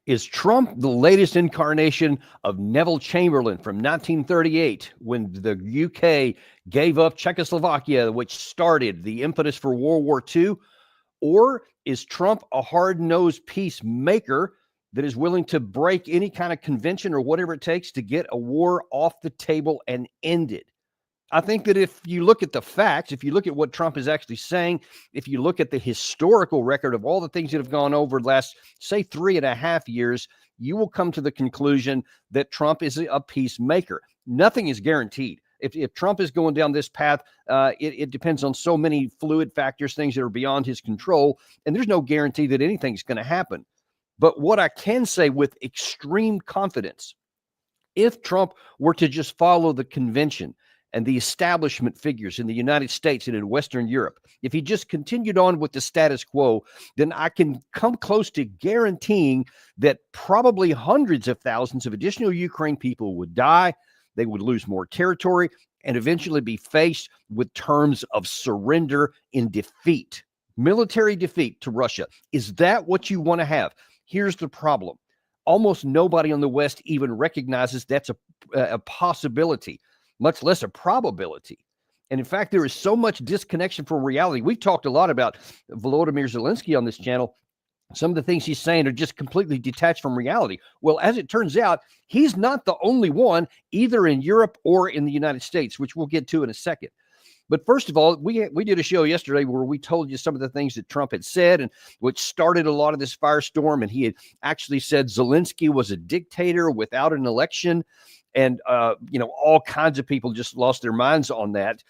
Is Trump the latest incarnation of Neville Chamberlain from 1938 when the UK gave up Czechoslovakia, which started the impetus for World War II? Or is Trump a hard-nosed peacemaker that is willing to break any kind of convention or whatever it takes to get a war off the table and ended? I think that if you look at the facts, if you look at what Trump is actually saying, if you look at the historical record of all the things that have gone over the last, say, 3.5 years, you will come to the conclusion that Trump is a peacemaker. Nothing is guaranteed. If Trump is going down this path, it depends on so many fluid factors, things that are beyond his control, and there's no guarantee that anything's going to happen. But what I can say with extreme confidence, if Trump were to just follow the convention and the establishment figures in the United States and in Western Europe, if he just continued on with the status quo, then I can come close to guaranteeing that probably hundreds of thousands of additional Ukraine people would die. They would lose more territory and eventually be faced with terms of surrender in defeat, military defeat to Russia. Is that what you want to have? Here's the problem. Almost nobody on the West even recognizes that's a possibility, much less a probability. And in fact, there is so much disconnection from reality. We've talked a lot about Volodymyr Zelensky on this channel. Some of the things he's saying are just completely detached from reality. Well, as it turns out, he's not the only one, either in Europe or in the United States, which we'll get to in a second. But first of all, we did a show yesterday where we told you some of the things that Trump had said and which started a lot of this firestorm. And he had actually said Zelensky was a dictator without an election. And, all kinds of people just lost their minds on that.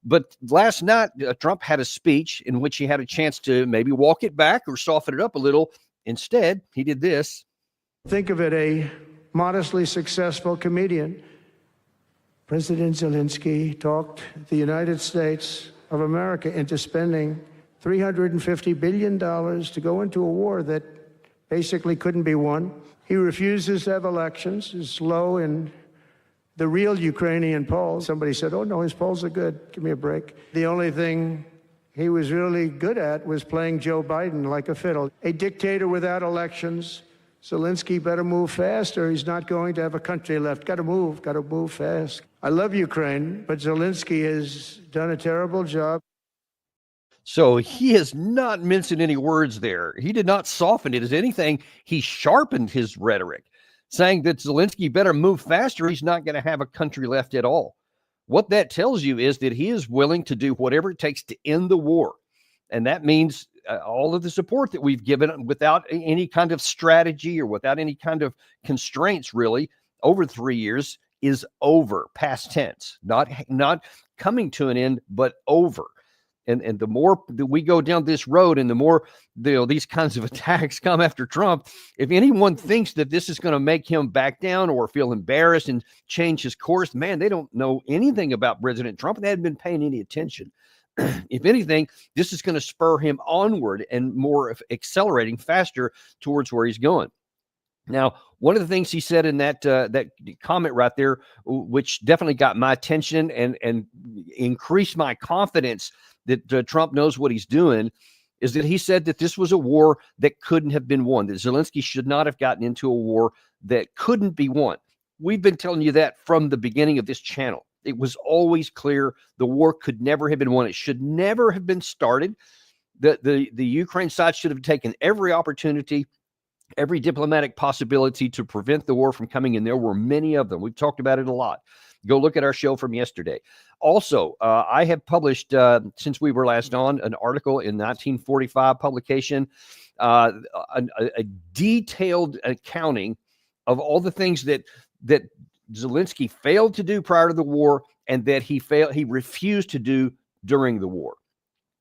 But last night, Trump had a speech in which he had a chance to maybe walk it back or soften it up a little. Instead, he did this. Think of it, a modestly successful comedian. President Zelensky talked the United States of America into spending $350 billion to go into a war that basically couldn't be won. He refuses to have elections, is low in the real Ukrainian polls. Somebody said, oh, no, his polls are good. Give me a break. The only thing he was really good at was playing Joe Biden like a fiddle. A dictator without elections. Zelensky better move fast or he's not going to have a country left. Got to move fast. I love Ukraine, but Zelensky has done a terrible job. So he has not minced any words there. He did not soften it. As anything, he sharpened his rhetoric, saying that Zelensky better move faster. He's not going to have a country left at all. What that tells you is that he is willing to do whatever it takes to end the war. And that means all of the support that we've given without any kind of strategy or without any kind of constraints, really, over 3 years is over, past tense, not coming to an end, but over. And the more that we go down this road and the more these kinds of attacks come after Trump, if anyone thinks that this is going to make him back down or feel embarrassed and change his course, man, they don't know anything about President Trump and they haven't been paying any attention. If anything, this is going to spur him onward and more accelerating faster towards where he's going. Now, one of the things he said in that comment right there, which definitely got my attention and increased my confidence that Trump knows what he's doing, is that he said that this was a war that couldn't have been won, that Zelensky should not have gotten into a war that couldn't be won. We've been telling you that from the beginning of this channel. It was always clear the war could never have been won. It should never have been started. The Ukraine side should have taken every opportunity, every diplomatic possibility to prevent the war from coming in. There were many of them. We've talked about it a lot. Go look at our show from yesterday. Also, I have published, since we were last on, an article in 1945 publication, a detailed accounting of all the things that Zelensky failed to do prior to the war and that he refused to do during the war.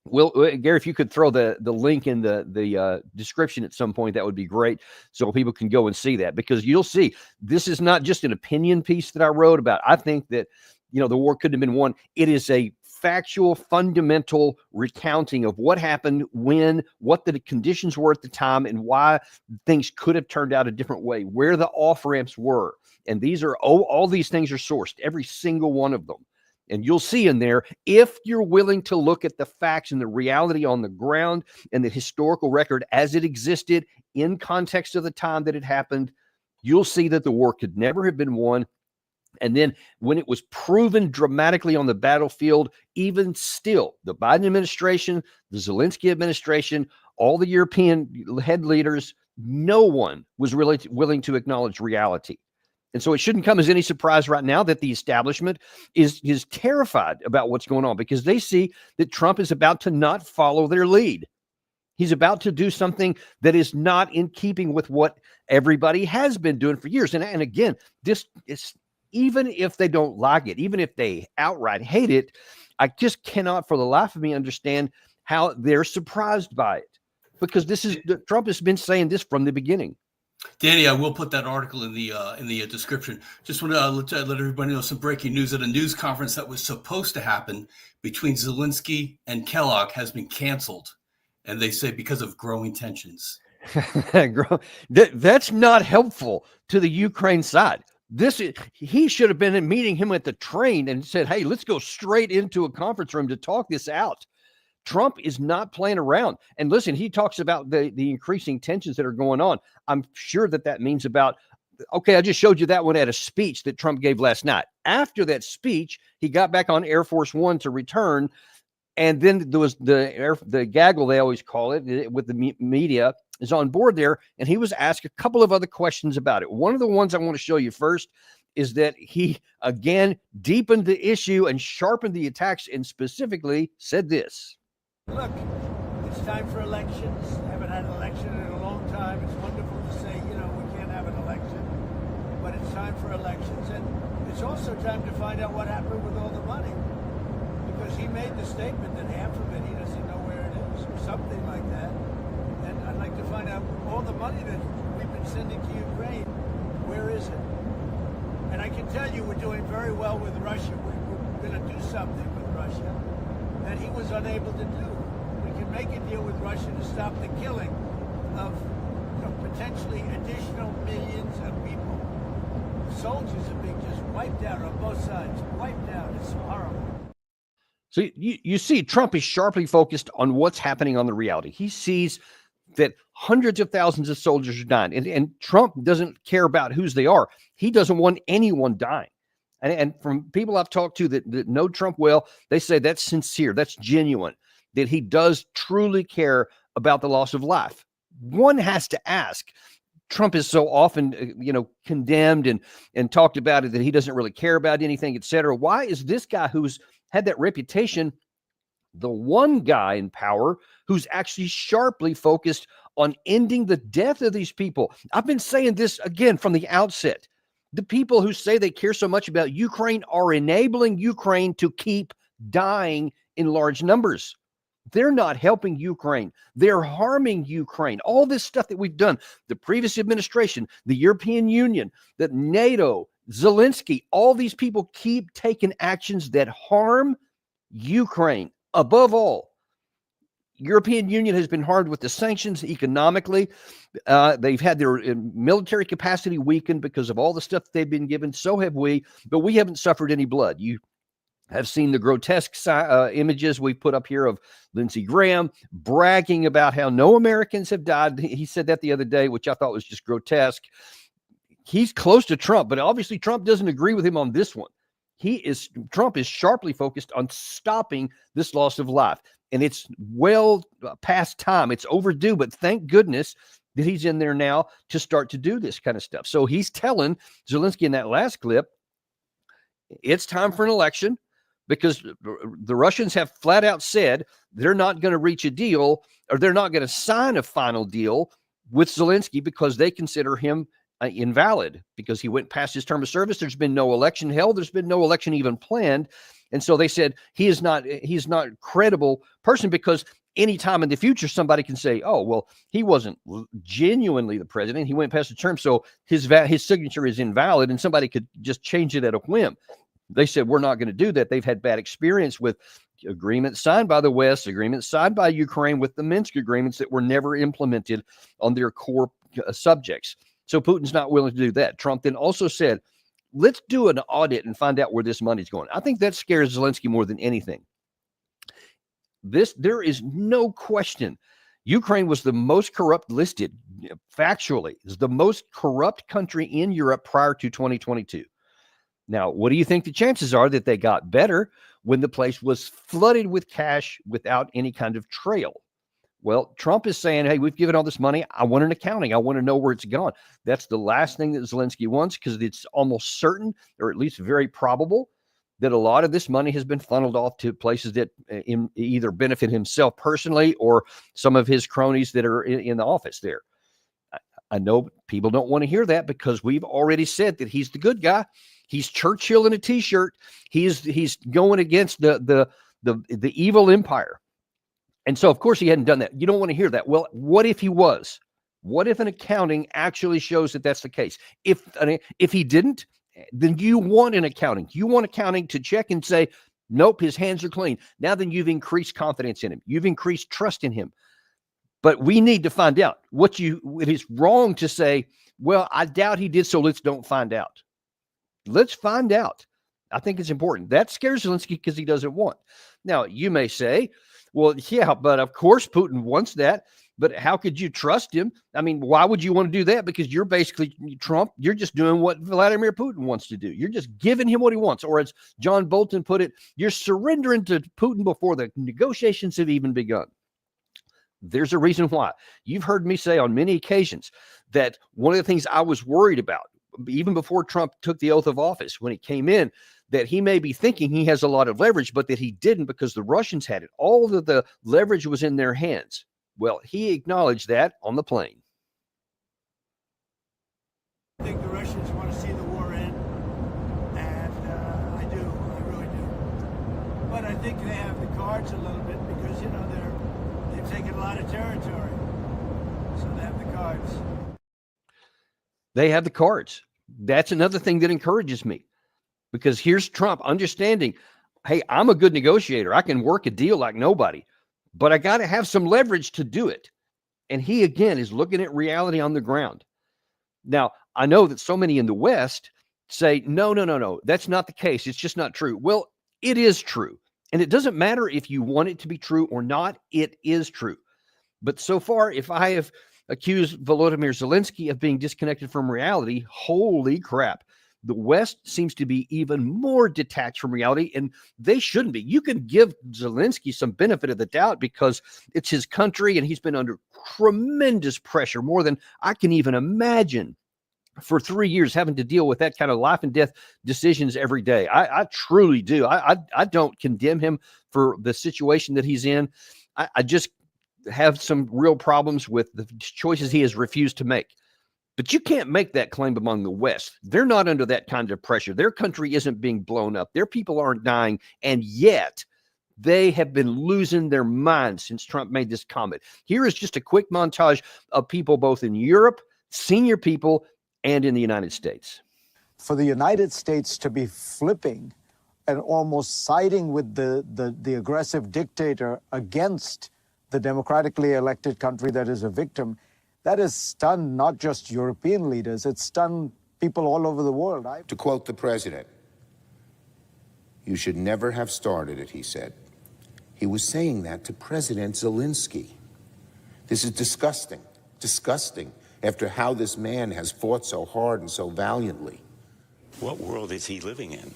Well, Gary, if you could throw the link in the description at some point, that would be great so people can go and see that, because you'll see this is not just an opinion piece that I wrote about. I think that, the war couldn't have been won. It is a factual, fundamental recounting of what happened, when, what the conditions were at the time, and why things could have turned out a different way, where the off-ramps were. And these are all these things are sourced, every single one of them. And you'll see in there, if you're willing to look at the facts and the reality on the ground and the historical record as it existed in context of the time that it happened, you'll see that the war could never have been won. And then when it was proven dramatically on the battlefield, even still, the Biden administration, the Zelensky administration, all the European head leaders, no one was really willing to acknowledge reality. And so it shouldn't come as any surprise right now that the establishment is terrified about what's going on, because they see that Trump is about to not follow their lead. He's about to do something that is not in keeping with what everybody has been doing for years. And again, this is, even if they don't like it, even if they outright hate it, I just cannot for the life of me understand how they're surprised by it, because Trump has been saying this from the beginning. Danny, I will put that article in the description. Just want to let everybody know some breaking news at a news conference that was supposed to happen between Zelensky and Kellogg has been canceled, and they say because of growing tensions. That's not helpful to the Ukraine side. He should have been meeting him at the train and said, "Hey, let's go straight into a conference room to talk this out." Trump is not playing around. And listen, he talks about the increasing tensions that are going on. I'm sure that means about, okay, I just showed you that one at a speech that Trump gave last night. After that speech, he got back on Air Force One to return. And then there was the gaggle, they always call it, with the media is on board there. And he was asked a couple of other questions about it. One of the ones I want to show you first is that he, again, deepened the issue and sharpened the attacks, and specifically said this. Look, it's time for elections. Haven't had an election in a long time. It's wonderful to say, we can't have an election, but it's time for elections. And it's also time to find out what happened with all the money. Because he made the statement that half of it, he doesn't know where it is, or something like that. And I'd like to find out all the money that we've been sending to Ukraine, where is it? And I can tell you we're doing very well with Russia. We're going to do something with Russia that he was unable to do. We can make a deal with Russia to stop the killing of potentially additional millions of people. Soldiers are being just wiped out on both sides, wiped out. It's horrible. So you see, Trump is sharply focused on what's happening on the reality. He sees that hundreds of thousands of soldiers are dying, and Trump doesn't care about whose they are. He doesn't want anyone dying. And from people I've talked to that know Trump well, they say that's sincere, that's genuine, that he does truly care about the loss of life. One has to ask, Trump is so often, condemned and talked about it, that he doesn't really care about anything, et cetera. Why is this guy who's had that reputation the one guy in power who's actually sharply focused on ending the death of these people? I've been saying this again from the outset. The people who say they care so much about Ukraine are enabling Ukraine to keep dying in large numbers. They're not helping Ukraine. They're harming Ukraine. All this stuff that we've done, the previous administration, the European Union, the NATO, Zelensky, all these people keep taking actions that harm Ukraine. Above all, European Union has been harmed with the sanctions economically. They've had their military capacity weakened because of all the stuff that they've been given. So have we, but we haven't suffered any blood. You have seen the grotesque images we put up here of Lindsey Graham bragging about how no Americans have died. He said that the other day, which I thought was just grotesque. He's close to Trump, but obviously Trump doesn't agree with him on this one. Trump is sharply focused on stopping this loss of life. And it's well past time. It's overdue, but thank goodness that he's in there now to start to do this kind of stuff. So he's telling Zelensky in that last clip, it's time for an election, because the Russians have flat out said they're not going to reach a deal, or they're not going to sign a final deal with Zelensky, because they consider him invalid, because he went past his term of service. There's been no election held. There's been no election even planned. And so they said he's not a credible person, because anytime in the future, somebody can say, oh, well, he wasn't genuinely the president. He went past the term, so his signature is invalid, and somebody could just change it at a whim. They said, we're not going to do that. They've had bad experience with agreements signed by the West, agreements signed by Ukraine with the Minsk agreements that were never implemented on their core subjects. So Putin's not willing to do that. Trump then also said, let's do an audit and find out where this money's going. I think that scares Zelensky more than anything. There is no question. Ukraine was the most corrupt listed, factually, is the most corrupt country in Europe prior to 2022. Now, what do you think the chances are that they got better when the place was flooded with cash without any kind of trail? Well, Trump is saying, hey, we've given all this money. I want an accounting. I want to know where it's gone. That's the last thing that Zelensky wants, because it's almost certain, or at least very probable, that a lot of this money has been funneled off to places that either benefit himself personally or some of his cronies that are in the office there. I know people don't want to hear that, because we've already said that he's the good guy. He's Churchill in a t-shirt. He's going against the evil empire. And so, of course, he hadn't done that. You don't want to hear that. Well, what if he was? What if an accounting actually shows that that's the case? If he didn't, then you want an accounting. You want accounting to check and say, nope, his hands are clean. Now then, you've increased confidence in him. You've increased trust in him. But we need to find out. It is wrong to say, well, I doubt he did, so let's don't find out. Let's find out. I think it's important. That scares Zelensky because he doesn't want. Now, you may say, well, yeah, but of course Putin wants that. But how could you trust him? I mean, why would you want to do that? Because you're basically Trump. You're just doing what Vladimir Putin wants to do. You're just giving him what he wants. Or as John Bolton put it, you're surrendering to Putin before the negotiations have even begun. There's a reason why. You've heard me say on many occasions that one of the things I was worried about, even before Trump took the oath of office, when he came in, that he may be thinking he has a lot of leverage, but that he didn't, because the Russians had it. All of the leverage was in their hands. Well, he acknowledged that on the plane. I think the Russians want to see the war end, and I really do. But I think they have the cards a little bit, because, they've taken a lot of territory, so they have the cards. They have the cards. That's another thing that encourages me, because here's Trump understanding, hey, I'm a good negotiator. I can work a deal like nobody, but I got to have some leverage to do it. And he, again, is looking at reality on the ground. Now, I know that so many in the West say, no, that's not the case. It's just not true. Well, it is true. And it doesn't matter if you want it to be true or not. It is true. But so far, if I have accused Volodymyr Zelensky of being disconnected from reality, holy crap. The West seems to be even more detached from reality, and they shouldn't be. You can give Zelensky some benefit of the doubt because it's his country and he's been under tremendous pressure, more than I can even imagine, for 3 years, having to deal with that kind of life and death decisions every day. I truly do. I don't condemn him for the situation that he's in. I just have some real problems with the choices he has refused to make. But you can't make that claim among the West. They're not under that kind of pressure. Their country isn't being blown up. Their people aren't dying. And yet they have been losing their minds since Trump made this comment. Here is just a quick montage of people both in Europe, senior people, and in the United States. For the United States to be flipping and almost siding with the aggressive dictator against the democratically elected country that is a victim, that has stunned not just European leaders, it's stunned people all over the world. To quote the president, "You should never have started it," he said. He was saying that to President Zelensky. This is disgusting, disgusting, after how this man has fought so hard and so valiantly. What world is he living in?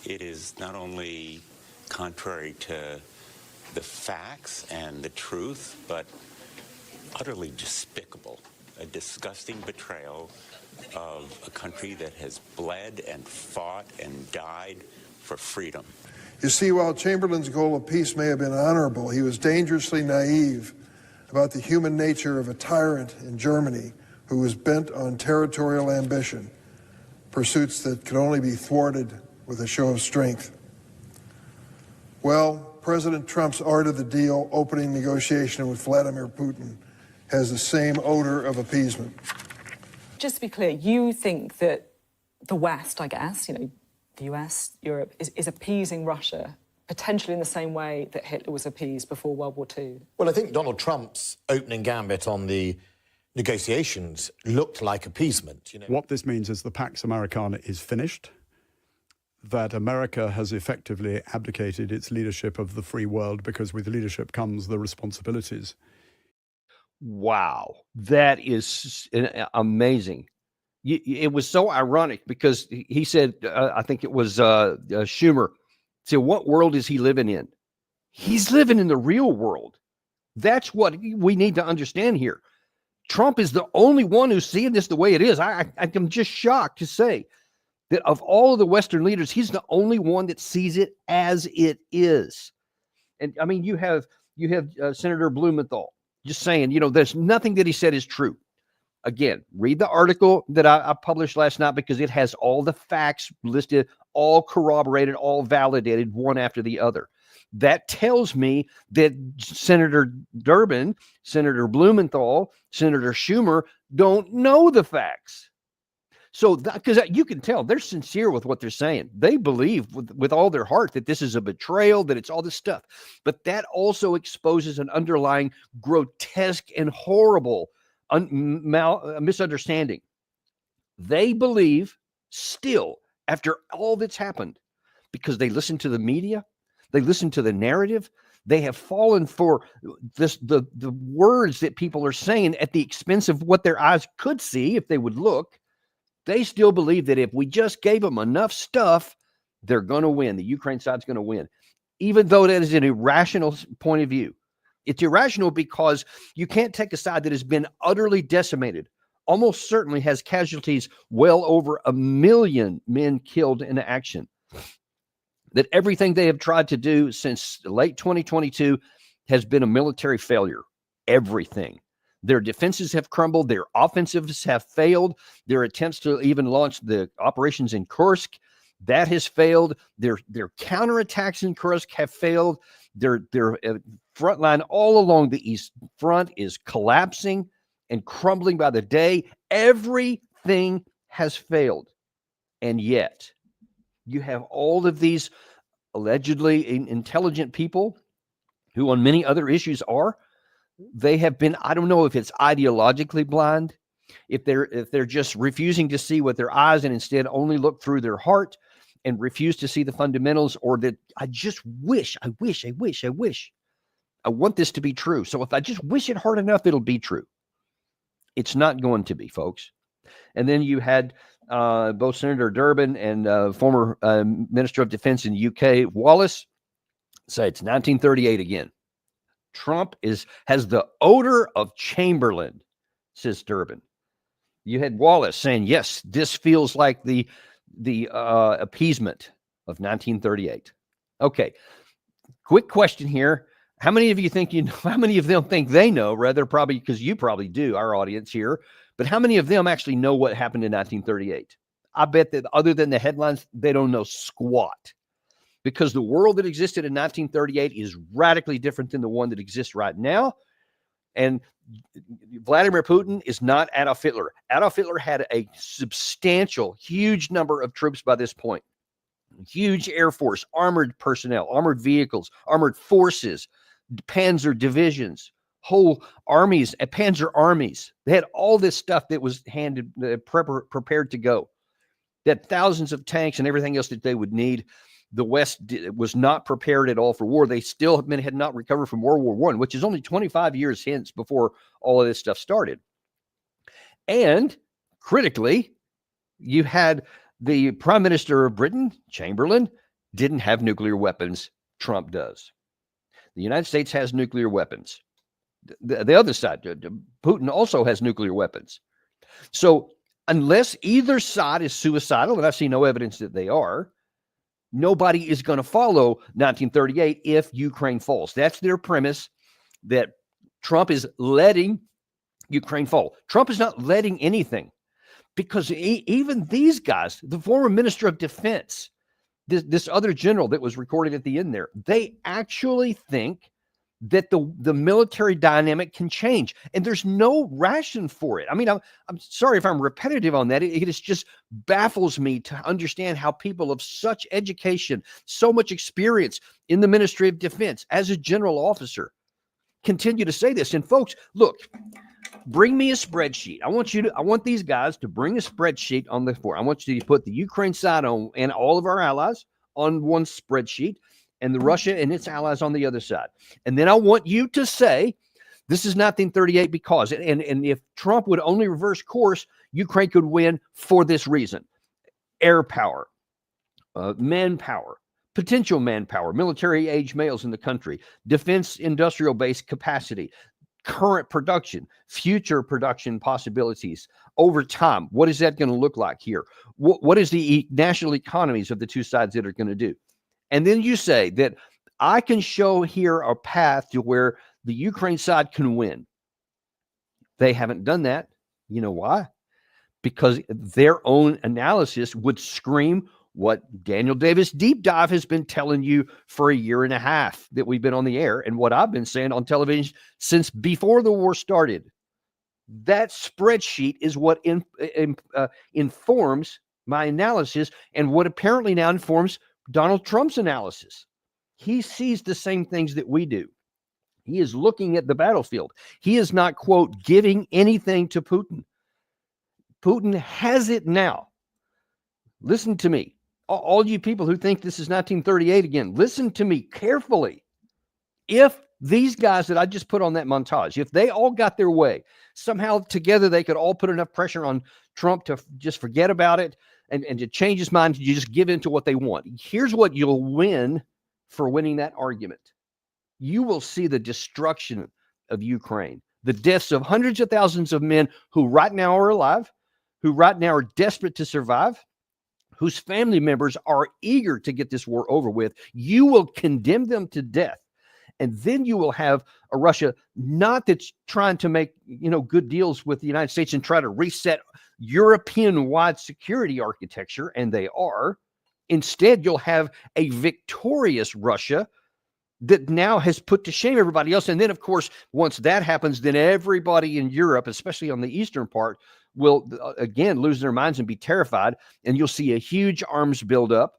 It is not only contrary to the facts and the truth, but utterly despicable, a disgusting betrayal of a country that has bled and fought and died for freedom. You see, while Chamberlain's goal of peace may have been honorable, he was dangerously naive about the human nature of a tyrant in Germany who was bent on territorial ambition, pursuits that could only be thwarted with a show of strength. Well, President Trump's art of the deal opening negotiation with Vladimir Putin has the same odor of appeasement. Just to be clear, you think that the West, I guess, the US, Europe, is appeasing Russia potentially in the same way that Hitler was appeased before World War II? Well, I think Donald Trump's opening gambit on the negotiations looked like appeasement. What this means is the Pax Americana is finished, that America has effectively abdicated its leadership of the free world, because with leadership comes the responsibilities. Wow, that is amazing. It was so ironic because he said, I think it was Schumer, said, what world is he living in? He's living in the real world. That's what we need to understand here. Trump is the only one who's seeing this the way it is. I'm just shocked to say that of all of the Western leaders, he's the only one that sees it as it is. And I mean, you have Senator Blumenthal just saying, there's nothing that he said is true. Again, read the article that I published last night, because it has all the facts listed, all corroborated, all validated, one after the other. That tells me that Senator Durbin, Senator Blumenthal, Senator Schumer don't know the facts. So, because you can tell they're sincere with what they're saying. They believe with all their heart that this is a betrayal, that it's all this stuff. But that also exposes an underlying grotesque and horrible misunderstanding. They believe still, after all that's happened, because they listen to the media, they listen to the narrative, they have fallen for the words that people are saying at the expense of what their eyes could see if they would look. They still believe that if we just gave them enough stuff, they're going to win. The Ukraine side's going to win, even though that is an irrational point of view. It's irrational because you can't take a side that has been utterly decimated, almost certainly has casualties, well over 1 million men killed in action, that everything they have tried to do since late 2022 has been a military failure. Everything. Their defenses have crumbled. Their offensives have failed. Their attempts to even launch the operations in Kursk, that has failed. Their counterattacks in Kursk have failed. Their front line all along the east front is collapsing and crumbling by the day. Everything has failed. And yet, you have all of these allegedly intelligent people who on many other issues they have been, I don't know if it's ideologically blind, if they're just refusing to see with their eyes and instead only look through their heart and refuse to see the fundamentals, or that I want this to be true. So if I just wish it hard enough, it'll be true. It's not going to be, folks. And then you had both Senator Durbin and former Minister of Defense in the UK, Wallace, say it's 1938 again. Trump has the odor of Chamberlain, says Durbin. You had Wallace saying, yes, this feels like the appeasement of 1938. Okay, quick question here. How many of you think you know? How many of them think they know? Rather, probably because you probably do, our audience here. But how many of them actually know what happened in 1938? I bet that other than the headlines, they don't know squat. Because the world that existed in 1938 is radically different than the one that exists right now. And Vladimir Putin is not Adolf Hitler. Adolf Hitler had a substantial, huge number of troops by this point. Huge Air Force, armored personnel, armored vehicles, armored forces, panzer divisions, whole armies, panzer armies. They had all this stuff that was prepared to go. They had thousands of tanks and everything else that they would need. The West was not prepared at all for war. They still had not recovered from World War I, which is only 25 years hence before all of this stuff started. And critically, you had the Prime Minister of Britain, Chamberlain, didn't have nuclear weapons. Trump does. The United States has nuclear weapons. The other side, Putin also has nuclear weapons. So unless either side is suicidal, and I see no evidence that they are, nobody is going to follow 1938 if Ukraine falls. That's their premise, that Trump is letting Ukraine fall. Trump is not letting anything, because even these guys, the former Minister of Defense, this other general that was recorded at the end there, they actually think that the military dynamic can change, and there's no ration for it. I mean, I'm sorry if I'm repetitive on that. It just baffles me to understand how people of such education, so much experience in the Ministry of Defense as a general officer, continue to say this. And folks, look, bring me a spreadsheet. I want these guys to bring a spreadsheet on the floor. I want you to put the Ukraine side on and all of our allies on one spreadsheet and the Russia and its allies on the other side. And then I want you to say, this is 1938 because, and if Trump would only reverse course, Ukraine could win for this reason: air power, manpower, potential manpower, military age males in the country, defense industrial base capacity, current production, future production possibilities over time. What is that going to look like here? What is the national economies of the two sides that are going to do? And then you say that I can show here a path to where the Ukraine side can win. They haven't done that. You know why? Because their own analysis would scream what Daniel Davis Deep Dive has been telling you for a year and a half that we've been on the air, and what I've been saying on television since before the war started. That spreadsheet is what informs my analysis, and what apparently now informs Donald Trump's analysis. He sees the same things that we do. He is looking at the battlefield. He is not, quote, giving anything to Putin. Putin has it now. Listen to me. All you people who think this is 1938 again, listen to me carefully. If these guys that I just put on that montage, if they all got their way, somehow together they could all put enough pressure on Trump to just forget about it and to change his mind, to just give in to what they want. Here's what you'll win for winning that argument. You will see the destruction of Ukraine, the deaths of hundreds of thousands of men who right now are alive, who right now are desperate to survive, whose family members are eager to get this war over with. You will condemn them to death. And then you will have a Russia not that's trying to make, good deals with the United States and try to reset European-wide security architecture, and they are. Instead, you'll have a victorious Russia that now has put to shame everybody else. And then, of course, once that happens, then everybody in Europe, especially on the eastern part, will again lose their minds and be terrified. And you'll see a huge arms buildup.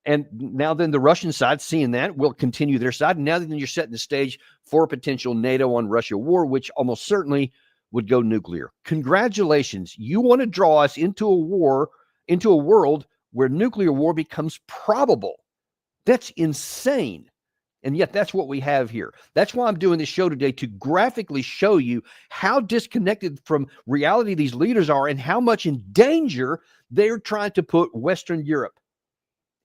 And now then the Russian side, seeing that, will continue their side. And now then you're setting the stage for a potential NATO on Russia war, which almost certainly would go nuclear. Congratulations. You want to draw us into a war, into a world where nuclear war becomes probable. That's insane. And yet that's what we have here. That's why I'm doing this show today, to graphically show you how disconnected from reality these leaders are and how much in danger they're trying to put Western Europe.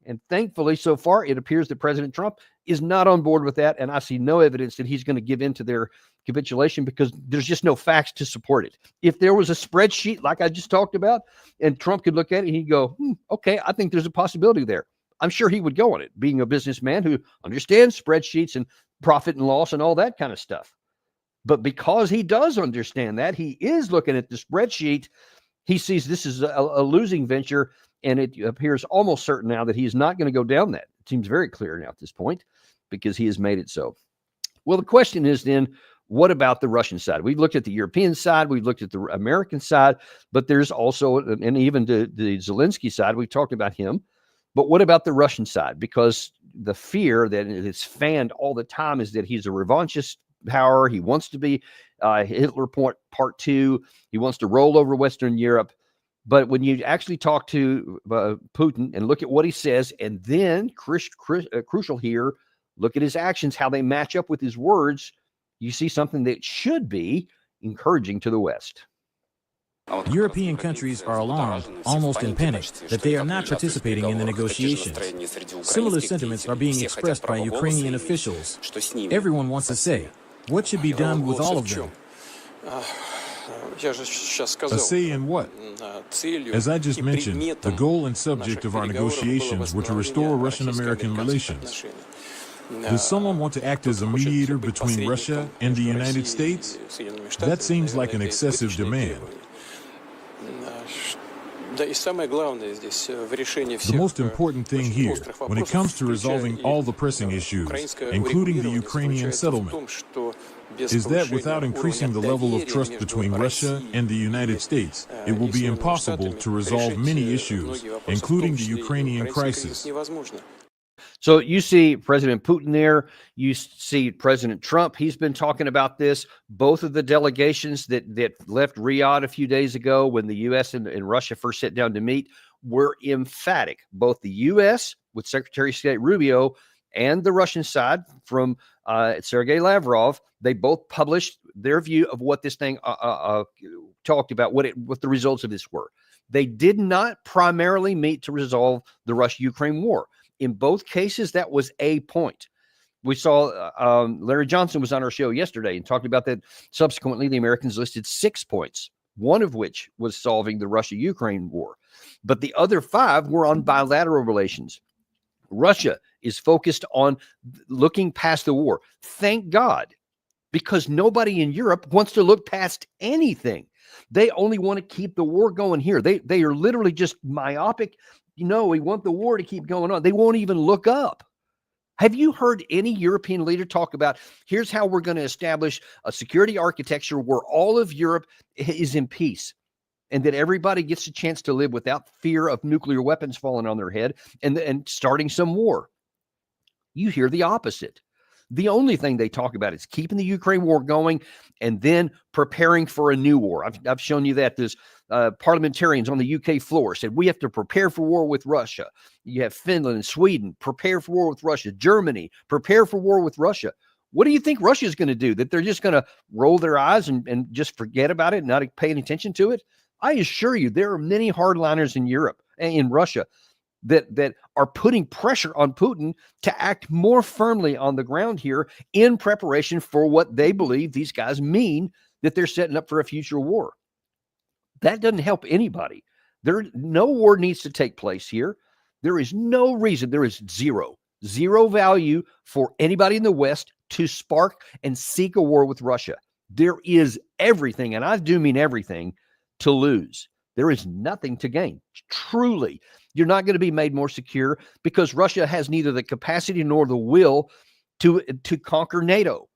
And thankfully, so far, it appears that President Trump is not on board with that. And I see no evidence that he's going to give in to their capitulation, because there's just no facts to support it. If there was a spreadsheet like I just talked about, and Trump could look at it and he'd go, okay, I think there's a possibility there. I'm sure he would go on it, being a businessman who understands spreadsheets and profit and loss and all that kind of stuff. But because he does understand that, he is looking at the spreadsheet. He sees this is a losing venture, and it appears almost certain now that he's not going to go down that. It seems very clear now at this point, because he has made it so. Well, the question is then, what about the Russian side? We've looked at the European side, we've looked at the American side, but there's also, and even the Zelensky side, we've talked about him. But what about the Russian side? Because the fear that it's fanned all the time is that he's a revanchist power. He wants to be Hitler part 2. He wants to roll over Western Europe. But when you actually talk to Putin and look at what he says, and then crucial here, look at his actions, how they match up with his words, you see something that should be encouraging to the West. European countries are alarmed, almost in panic, that they are not participating in the negotiations. Similar sentiments are being expressed by Ukrainian officials. Everyone wants to say, what should be done with all of them? A say in what? As I just mentioned, the goal and subject of our negotiations were to restore Russian-American relations. Does someone want to act as a mediator between Russia and the United States? That seems like an excessive demand. The most important thing here, when it comes to resolving all the pressing issues, including the Ukrainian settlement, is that without increasing the level of trust between Russia and the United States, it will be impossible to resolve many issues, including the Ukrainian crisis. So you see President Putin there. You see President Trump. He's been talking about this. Both of the delegations that left Riyadh a few days ago when the U.S. and Russia first sat down to meet were emphatic. Both the U.S. with Secretary of State Rubio and the Russian side from Sergei Lavrov, they both published their view of what this thing talked about, what the results of this were. They did not primarily meet to resolve the Russia-Ukraine war. In both cases, that was a point. We saw Larry Johnson was on our show yesterday and talked about that. Subsequently, the Americans listed 6 points, one of which was solving the Russia-Ukraine war. But the other 5 were on bilateral relations. Russia is focused on looking past the war. Thank God, because nobody in Europe wants to look past anything. They only want to keep the war going here. They are literally just myopic. We want the war to keep going on. They won't even look up. Have you heard any European leader talk about, here's how we're going to establish a security architecture where all of Europe is in peace and that everybody gets a chance to live without fear of nuclear weapons falling on their head and starting some war? You hear the opposite. The only thing they talk about is keeping the Ukraine war going and then preparing for a new war. I've shown you that. There's parliamentarians on the UK floor said we have to prepare for war with Russia. You have Finland and Sweden, prepare for war with Russia. Germany, prepare for war with Russia. What do you think Russia is going to do? That they're just going to roll their eyes and just forget about it and not pay any attention to it? I assure you, there are many hardliners in Europe and in Russia that are putting pressure on Putin to act more firmly on the ground here in preparation for what they believe these guys mean, that they're setting up for a future war. That doesn't help anybody. No war needs to take place here. There is no reason. There is zero value for anybody in the West to spark and seek a war with Russia. There is everything, and I do mean everything, to lose. There is nothing to gain. Truly, you're not going to be made more secure because Russia has neither the capacity nor the will to conquer NATO.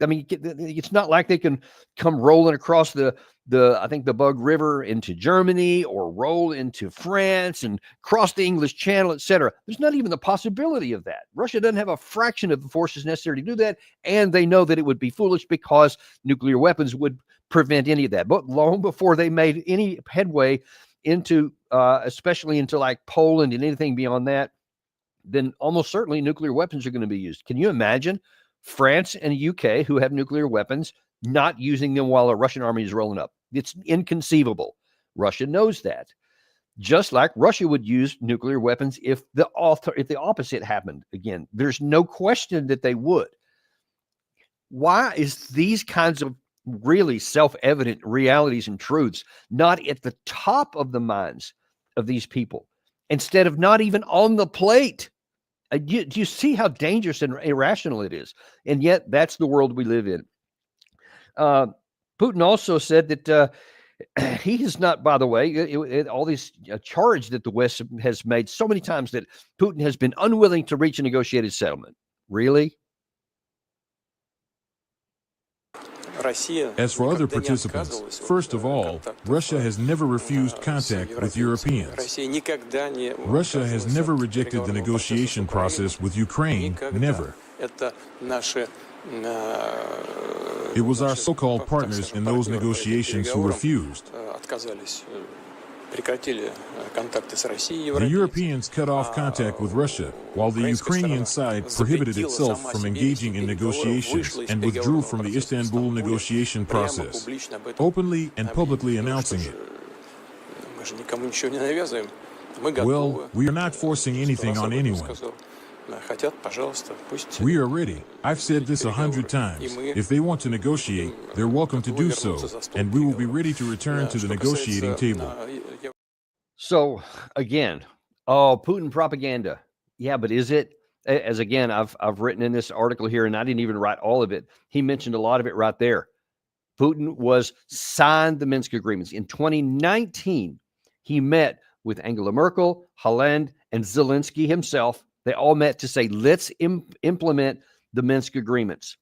I mean, it's not like they can come rolling across the Bug River into Germany or roll into France and cross the English Channel, etc. There's not even the possibility of that. Russia doesn't have a fraction of the forces necessary to do that, and they know that it would be foolish because nuclear weapons would prevent any of that. But long before they made any headway into, especially into like Poland and anything beyond that, then almost certainly nuclear weapons are going to be used. Can you imagine France and UK, who have nuclear weapons, not using them while a Russian army is rolling up? It's inconceivable. Russia knows that. Just like Russia would use nuclear weapons if the opposite happened. Again, there's no question that they would. Why is these kinds of really self-evident realities and truths not at the top of the minds of these people instead of not even on the plate? Do you see how dangerous and irrational it is? And yet that's the world we live in. Putin also said that he is not, by the way, all these charge that the West has made so many times that Putin has been unwilling to reach a negotiated settlement. Really? As for other participants, first of all, Russia has never refused contact with Europeans. Russia has never rejected the negotiation process with Ukraine, never. It was our so-called partners in those negotiations who refused. The Europeans cut off contact with Russia, while the Ukrainian side prohibited itself from engaging in negotiations and withdrew from the Istanbul negotiation process, openly and publicly announcing it. Well, we are not forcing anything on anyone. We are ready. I've said this 100 times. If they want to negotiate, they're welcome to do so, and we will be ready to return to the negotiating table. So, again, Putin propaganda. Yeah, but is it? As again, I've written in this article here, and I didn't even write all of it. He mentioned a lot of it right there. Putin signed the Minsk agreements. In 2019, he met with Angela Merkel, Hollande, and Zelensky himself. They all met to say, let's implement the Minsk agreements.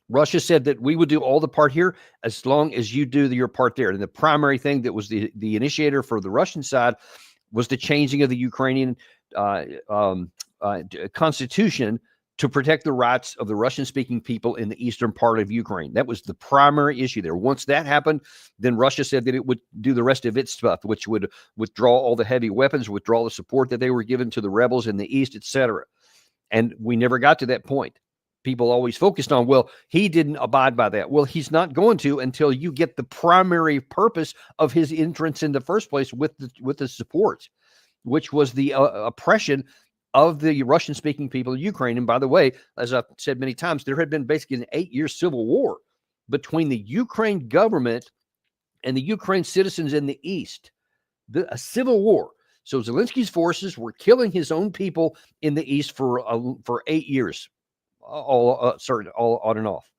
Russia said that we would do all the part here as long as you do your part there. And the primary thing that was the initiator for the Russian side was the changing of the Ukrainian constitution to protect the rights of the Russian-speaking people in the eastern part of Ukraine. That was the primary issue there. Once that happened, then Russia said that it would do the rest of its stuff, which would withdraw all the heavy weapons, withdraw the support that they were given to the rebels in the east, etc. And we never got to that point. People always focused on, well, he didn't abide by that. Well, he's not going to until you get the primary purpose of his entrance in the first place with the support, which was the oppression of the Russian-speaking people of Ukraine. And by the way, as I've said many times, there had been basically an 8-year civil war between the Ukraine government and the Ukraine citizens in the east, a civil war. So Zelensky's forces were killing his own people in the east for 8 years, all on and off.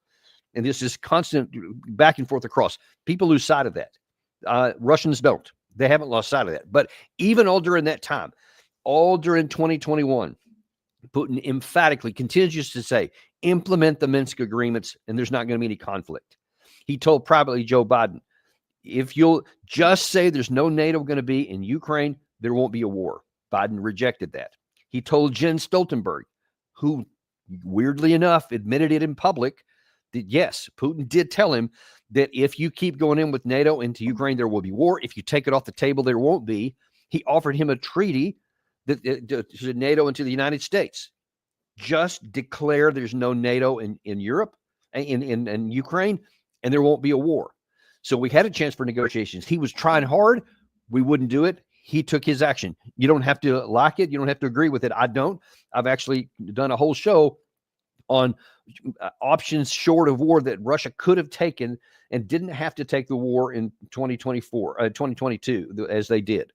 And this is constant back and forth across. People lose sight of that. Russians don't. They haven't lost sight of that. But even all during that time, all during 2021, Putin emphatically continues to say, implement the Minsk agreements, and there's not going to be any conflict. He told privately Joe Biden, if you'll just say there's no NATO going to be in Ukraine, there won't be a war. Biden rejected that. He told Jens Stoltenberg, who weirdly enough admitted it in public, that yes, Putin did tell him that if you keep going in with NATO into Ukraine, there will be war. If you take it off the table, there won't be. He offered him a treaty to NATO and to the United States. Just declare there's no NATO in Europe, in Ukraine, and there won't be a war. So we had a chance for negotiations. He was trying hard. We wouldn't do it. He took his action. You don't have to like it. You don't have to agree with it. I don't. I've actually done a whole show on options short of war that Russia could have taken and didn't have to take the war in 2022 as they did.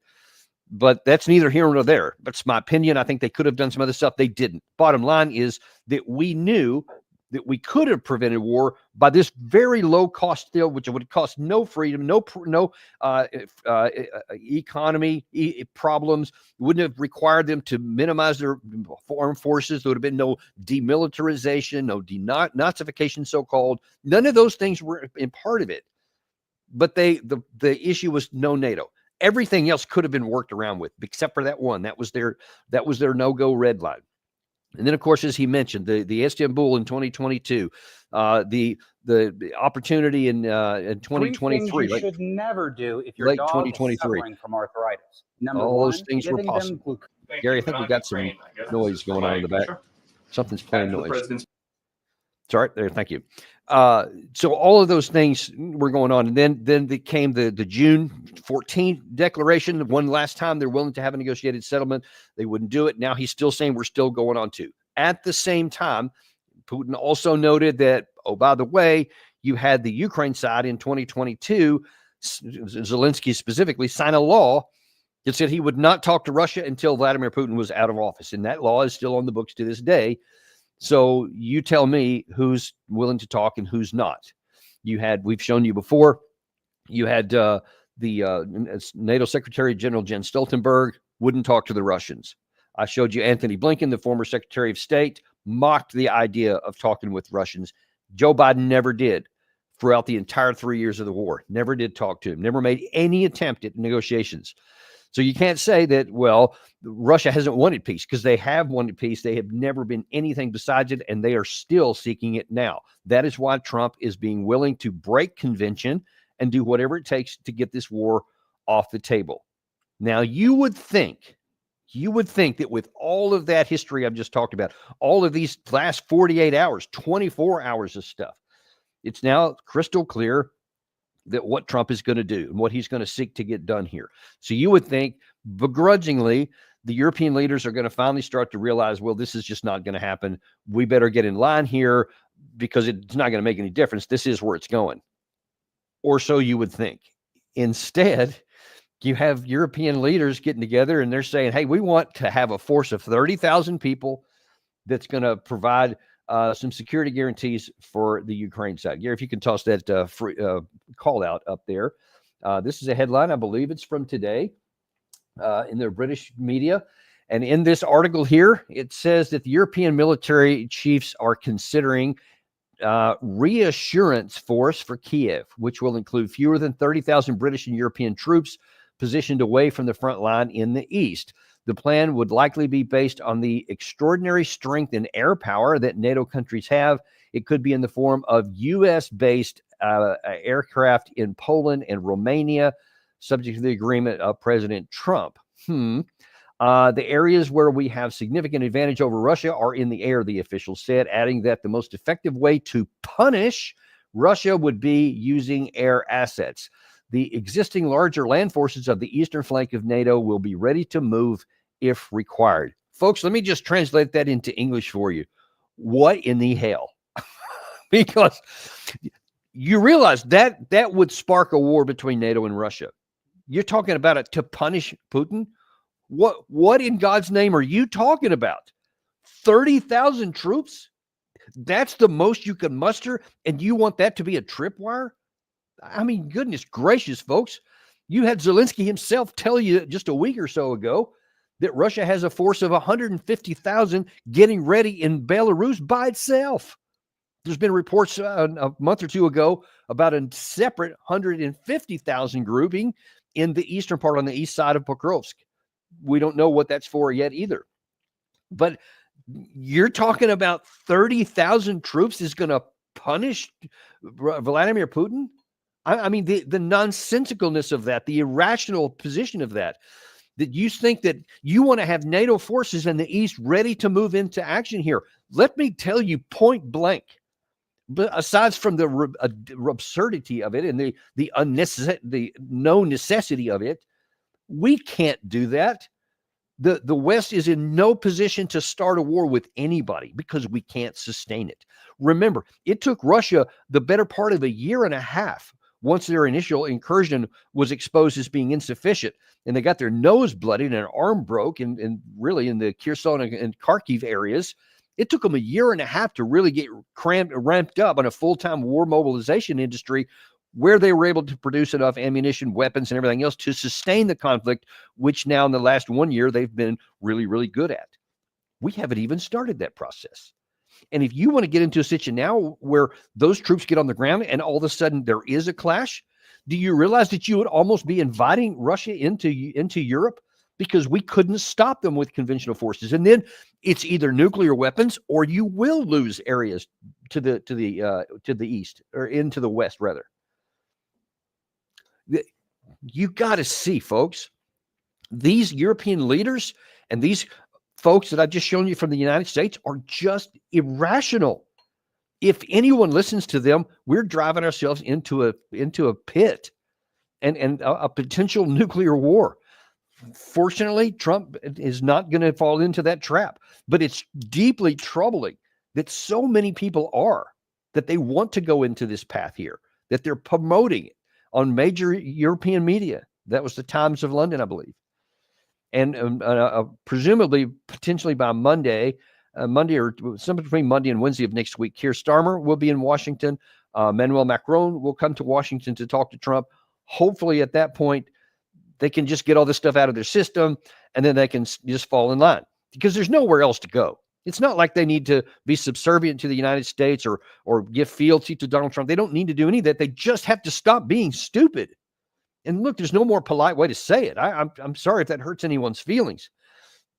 But that's neither here nor there. That's my opinion. I think they could have done some other stuff. They didn't. Bottom line is that we knew that we could have prevented war by this very low cost deal, which would cost no freedom, no economy problems. It wouldn't have required them to minimize their armed forces. There would have been no demilitarization, no denazification, so-called. None of those things were in part of it. But the issue was no NATO. Everything else could have been worked around with, except for that one. That was their no-go red line. And then, of course, as he mentioned, the Istanbul in 2022, the opportunity in 2023. You should never do if your late dog 2023. is suffering from arthritis. Number all one, those things were giving them possible. glucose. Gary, I think we got some noise going on in the back. Something's playing noise. It's all right there. Thank you. So all of those things were going on. And then came the June 14th declaration. One last time they're willing to have a negotiated settlement. They wouldn't do it. Now he's still saying we're still going on to. At the same time, Putin also noted that, oh, by the way, you had the Ukraine side in 2022, Zelensky specifically, sign a law that said he would not talk to Russia until Vladimir Putin was out of office. And that law is still on the books to this day. So you tell me who's willing to talk and who's not. We've shown you before, you had the NATO Secretary General Jens Stoltenberg wouldn't talk to the Russians. I showed you Anthony Blinken, the former Secretary of State, mocked the idea of talking with Russians. Joe Biden never did throughout the entire 3 years of the war. Never did talk to him, never made any attempt at negotiations. So you can't say that, well, Russia hasn't wanted peace, because they have wanted peace. They have never been anything besides it, and they are still seeking it now. That is why Trump is being willing to break convention and do whatever it takes to get this war off the table. Now, you would think that with all of that history I've just talked about, all of these last 48 hours, 24 hours of stuff, it's now crystal clear that what Trump is going to do and what he's going to seek to get done here. So you would think begrudgingly the European leaders are going to finally start to realize, well, this is just not going to happen. We better get in line here because it's not going to make any difference. This is where it's going. Or so you would think. Instead, you have European leaders getting together and they're saying, hey, we want to have a force of 30,000 people that's going to provide some security guarantees for the Ukraine side. Gary, if you can toss that free call out up there. This is a headline. I believe it's from today in the British media. And in this article here, it says that the European military chiefs are considering reassurance force for Kiev, which will include fewer than 30,000 British and European troops positioned away from the front line in the east. The plan would likely be based on the extraordinary strength and air power that NATO countries have. It could be in the form of U.S.-based aircraft in Poland and Romania, subject to the agreement of President Trump. The areas where we have significant advantage over Russia are in the air, the official said, adding that the most effective way to punish Russia would be using air assets. The existing larger land forces of the eastern flank of NATO will be ready to move if required. Folks, let me just translate that into English for you. What in the hell? Because you realize that would spark a war between NATO and Russia. You're talking about it to punish Putin? What in God's name are you talking about? 30,000 troops? That's the most you can muster, and you want that to be a tripwire? I mean, goodness gracious, folks. You had Zelensky himself tell you just a week or so ago that Russia has a force of 150,000 getting ready in Belarus by itself. There's been reports a month or two ago about a separate 150,000 grouping in the eastern part on the east side of Pokrovsk. We don't know what that's for yet either. But you're talking about 30,000 troops is going to punish Vladimir Putin? I mean, the nonsensicalness of that, the irrational position of that you think that you want to have NATO forces in the East ready to move into action here. Let me tell you point blank, but aside from the absurdity of it and the no necessity of it, we can't do that. The West is in no position to start a war with anybody because we can't sustain it. Remember, it took Russia the better part of a year and a half once their initial incursion was exposed as being insufficient, and they got their nose bloodied and an arm broke, and really in the Kherson and Kharkiv areas. It took them a year and a half to really get ramped up on a full-time war mobilization industry where they were able to produce enough ammunition, weapons, and everything else to sustain the conflict, which now in the last 1 year they've been really, really good at. We haven't even started that process. And if you want to get into a situation now where those troops get on the ground and all of a sudden there is a clash, do you realize that you would almost be inviting Russia into Europe because we couldn't stop them with conventional forces? And then it's either nuclear weapons or you will lose areas to the east, or into the west rather. You got to see, folks, these European leaders and these folks that I've just shown you from the United States are just irrational. If anyone listens to them, we're driving ourselves into a pit and a potential nuclear war. Fortunately, Trump is not going to fall into that trap, but it's deeply troubling that so many people that they want to go into this path here, that they're promoting it on major European media. That was the Times of London, I believe. And presumably, potentially by Monday or something between Monday and Wednesday of next week, Keir Starmer will be in Washington. Emmanuel Macron will come to Washington to talk to Trump. Hopefully at that point, they can just get all this stuff out of their system and then they can just fall in line because there's nowhere else to go. It's not like they need to be subservient to the United States or give fealty to Donald Trump. They don't need to do any of that. They just have to stop being stupid. And look, there's no more polite way to say it. I'm sorry if that hurts anyone's feelings.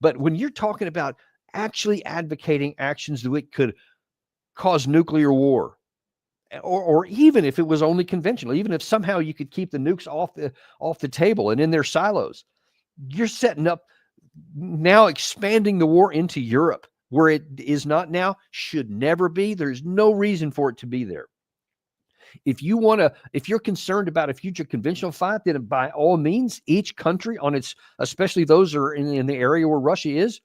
But when you're talking about actually advocating actions that could cause nuclear war, or even if it was only conventional, even if somehow you could keep the nukes off the table and in their silos, you're setting up now expanding the war into Europe, where it is not now, should never be. There's no reason for it to be there. If you're concerned about a future conventional fight, then by all means, each country on its, especially those who are in the area where Russia is,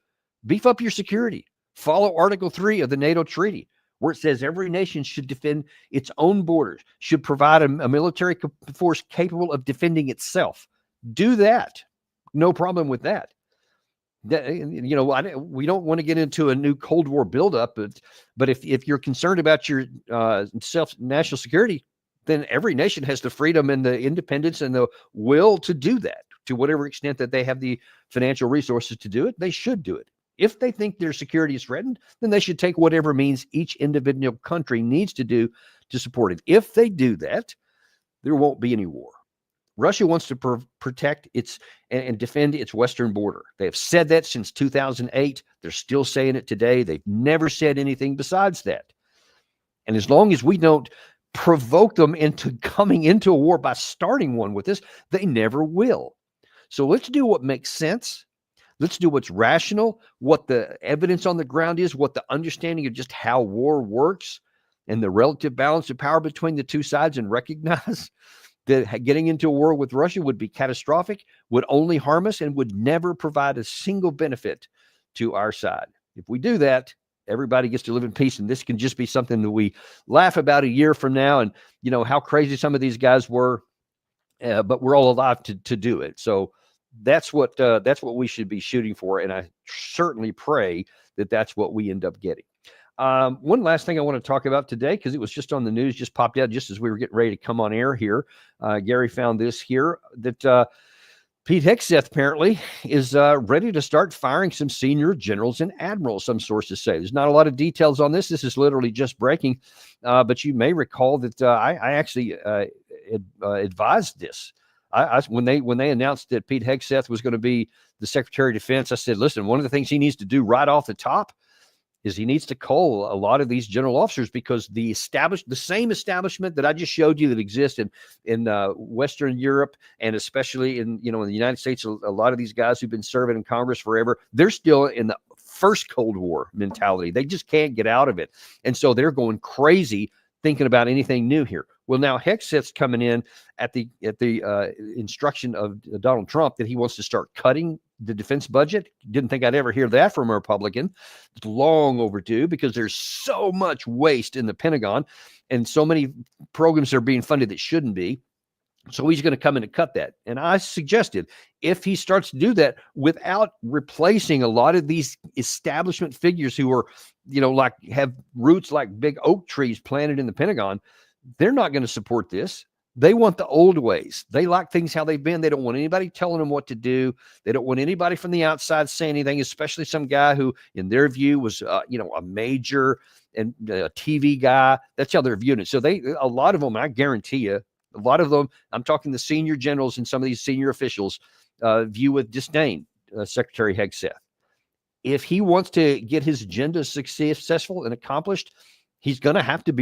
beef up your security. Follow Article 3 of the NATO treaty, where it says every nation should defend its own borders, should provide a military force capable of defending itself. Do that. No problem with that. We don't want to get into a new Cold War buildup, but if you're concerned about your national security, then every nation has the freedom and the independence and the will to do that. To whatever extent that they have the financial resources to do it, they should do it. If they think their security is threatened, then they should take whatever means each individual country needs to do to support it. If they do that, there won't be any war. Russia wants to protect its and defend its western border. They have said that since 2008. They're still saying it today. They've never said anything besides that. And as long as we don't provoke them into coming into a war by starting one with us, they never will. So let's do what makes sense. Let's do what's rational, what the evidence on the ground is, what the understanding of just how war works and the relative balance of power between the two sides, and recognize that getting into a war with Russia would be catastrophic, would only harm us, and would never provide a single benefit to our side. If we do that, everybody gets to live in peace, and this can just be something that we laugh about a year from now, and you know how crazy some of these guys were, but we're all alive to do it. So that's what we should be shooting for, and I certainly pray that that's what we end up getting. One last thing I want to talk about today, because it was just on the news, just popped out just as we were getting ready to come on air here. Gary found this here, that Pete Hegseth apparently is ready to start firing some senior generals and admirals, some sources say. There's not a lot of details on this. This is literally just breaking. But you may recall that I actually advised this. When they announced that Pete Hegseth was going to be the Secretary of Defense, I said, listen, one of the things he needs to do right off the top is he needs to cull a lot of these general officers, because the same establishment that I just showed you that exists in Western Europe, and especially in the United States, a lot of these guys who've been serving in Congress forever, they're still in the first Cold War mentality. They just can't get out of it. And so they're going crazy thinking about anything new here. Well, now Hegseth's coming in at the instruction of Donald Trump that he wants to start cutting the defense budget. Didn't think I'd ever hear that from a Republican. It's long overdue, because there's so much waste in the Pentagon and so many programs that are being funded that shouldn't be. So he's going to come in and cut that. And I suggested, if he starts to do that without replacing a lot of these establishment figures who are, like have roots like big oak trees planted in the Pentagon, they're not going to support this. They want the old ways. They like things how they've been. They don't want anybody telling them what to do. They don't want anybody from the outside saying anything, especially some guy who, in their view, was, a major and a TV guy. That's how they're viewing it. So a lot of them, I guarantee you, a lot of them, I'm talking the senior generals and some of these senior officials, view with disdain Secretary Hegseth. If he wants to get his agenda successful and accomplished, he's going to have to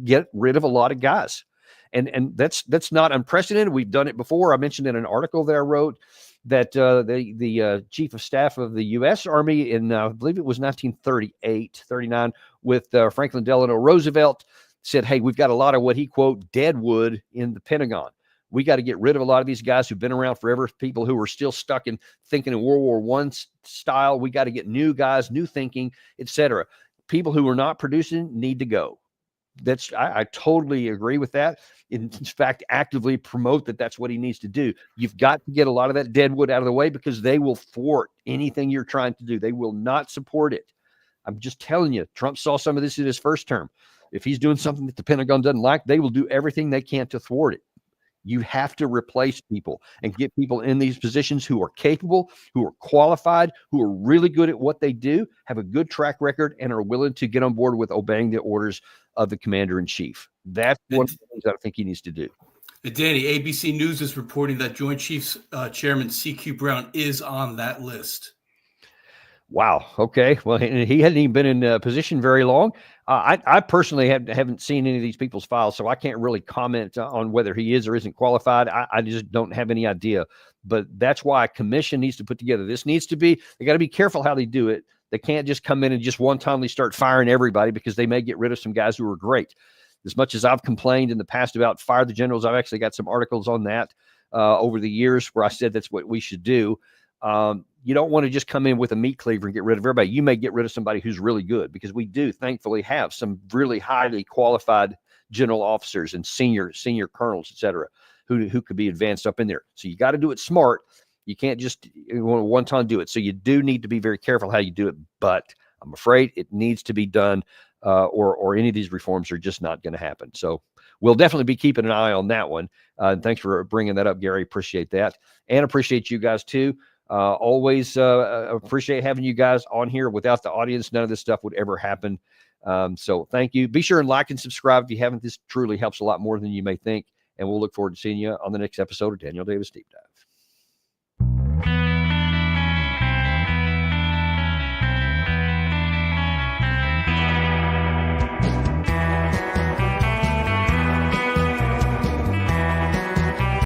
get rid of a lot of guys. And that's not unprecedented. We've done it before. I mentioned in an article that I wrote that the chief of staff of the U.S. Army in, I believe it was 1938, 39, with Franklin Delano Roosevelt, said, hey, we've got a lot of what he, quote, dead wood in the Pentagon. We got to get rid of a lot of these guys who've been around forever, people who are still stuck in thinking in World War I style. We got to get new guys, new thinking, etc. People who are not producing need to go. I totally agree with that. In fact, actively promote that that's what he needs to do. You've got to get a lot of that deadwood out of the way, because they will thwart anything you're trying to do. They will not support it. I'm just telling you, Trump saw some of this in his first term. If he's doing something that the Pentagon doesn't like, they will do everything they can to thwart it. You have to replace people and get people in these positions who are capable, who are qualified, who are really good at what they do, have a good track record, and are willing to get on board with obeying the orders of the commander-in-chief. That's one of the things I think he needs to do. Danny, ABC News is reporting that Joint Chiefs Chairman C.Q. Brown is on that list. Wow. Okay. Well, he hadn't even been in position very long. I personally haven't seen any of these people's files, so I can't really comment on whether he is or isn't qualified. I just don't have any idea. But that's why a commission needs to put together. This needs to be, they got to be careful how they do it. They can't just come in and just one-timely start firing everybody, because they may get rid of some guys who are great. As much as I've complained in the past about fire the generals, I've actually got some articles on that over the years where I said that's what we should do. You don't want to just come in with a meat cleaver and get rid of everybody. You may get rid of somebody who's really good, because we do thankfully have some really highly qualified general officers and senior colonels, et cetera, who could be advanced up in there. So you got to do it smart. You can't just one time do it. So you do need to be very careful how you do it, but I'm afraid it needs to be done, or any of these reforms are just not going to happen. So we'll definitely be keeping an eye on that one. Thanks for bringing that up, Gary. Appreciate that. And appreciate you guys too. Always appreciate having you guys on here. Without the audience, none of this stuff would ever happen. So thank you. Be sure and like and subscribe if you haven't. This truly helps a lot more than you may think. and we'll look forward to seeing you on the next episode of Daniel Davis Deep Dive.